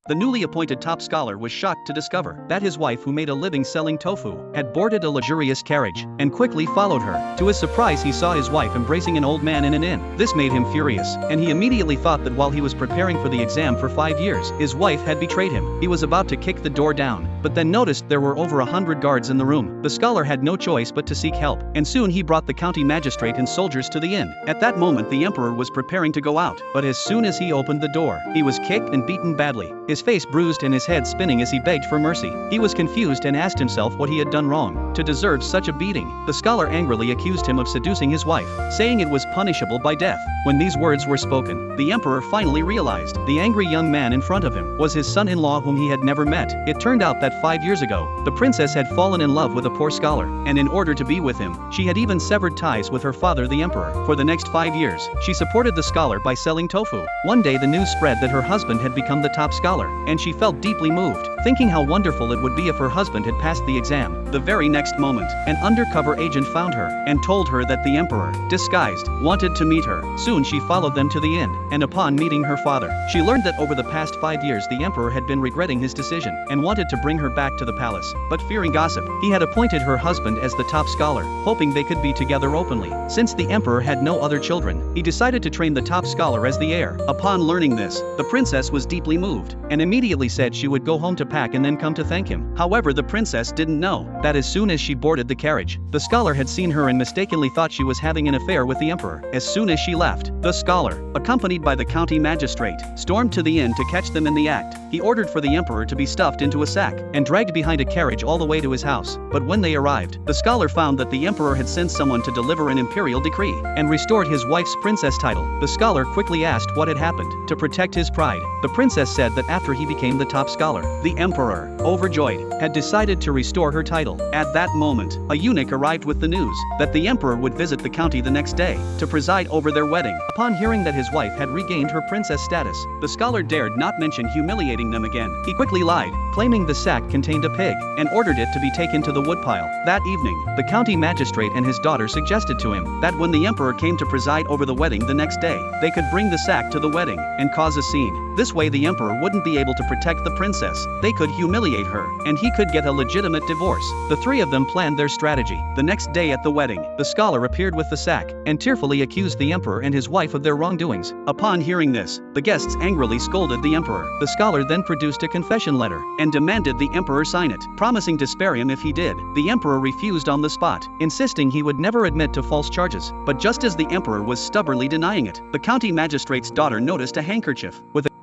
The newly appointed top scholar was shocked to discover that his wife, who made a living selling tofu, had boarded a luxurious carriage and quickly followed her. To his surprise, he saw his wife embracing an old man in an inn. This made him furious, and he immediately thought that while he was preparing for the exam for 5 years, his wife had betrayed him. He was about to kick the door down, but then noticed there were over 100 guards in the room. The scholar had no choice but to seek help, and soon he brought the county magistrate and soldiers to the inn. At that moment, the emperor was preparing to go out, but as soon as he opened the door, he was kicked and beaten badly, his face bruised and his head spinning as he begged for mercy. He was confused and asked himself what he had done wrong to deserve such a beating. The scholar angrily accused him of seducing his wife, saying it was punishable by death. When these words were spoken, the emperor finally realized the angry young man in front of him was his son-in-law, whom he had never met. It turned out that 5 years ago, the princess had fallen in love with a poor scholar, and in order to be with him, she had even severed ties with her father, the emperor. For the next 5 years, she supported the scholar by selling tofu. One day the news spread that her husband had become the top scholar, and she felt deeply moved, thinking how wonderful it would be if her husband had passed the exam. The very next moment, an undercover agent found her and told her that the emperor, disguised, wanted to meet her. Soon she followed them to the inn, and upon meeting her father, she learned that over the past 5 years the emperor had been regretting his decision and wanted to bring her back to the palace. But fearing gossip, he had appointed her husband as the top scholar, hoping they could be together openly. Since the emperor had no other children, he decided to train the top scholar as the heir. Upon learning this, the princess was deeply moved and immediately said she would go home to pack and then come to thank him. However, the princess didn't know that as soon as she boarded the carriage, the scholar had seen her and mistakenly thought she was having an affair with the emperor. As soon as she left, the scholar, accompanied by the county magistrate, stormed to the inn to catch them in the act. He ordered for the emperor to be stuffed into a sack and dragged behind a carriage all the way to his house. But when they arrived, the scholar found that the emperor had sent someone to deliver an imperial decree and restored his wife's princess title. The scholar quickly asked what had happened. To protect his pride, the princess said that after he became the top scholar, the emperor, overjoyed, had decided to restore her title. At that moment, a eunuch arrived with the news that the emperor would visit the county the next day to preside over their wedding. Upon hearing that his wife had regained her princess status, the scholar dared not mention humiliating them again. He quickly lied, claiming the sack contained a pig, and ordered it to be taken to the woodpile. That evening, the county magistrate and his daughter suggested to him that when the emperor came to preside over the wedding the next day, they could bring the sack to the wedding and cause a scene. This way the emperor wouldn't be able to protect the princess. They could humiliate her, and he could get a legitimate divorce. The three of them planned their strategy. The next day at the wedding, the scholar appeared with the sack and tearfully accused the emperor and his wife of their wrongdoings. Upon hearing this, the guests angrily scolded the emperor. The scholar then produced a confession letter and demanded the emperor sign it, promising to spare him if he did. The emperor refused on the spot, insisting he would never admit to false charges. But just as the emperor was stubbornly denying it, the county magistrate's daughter noticed a handkerchief with a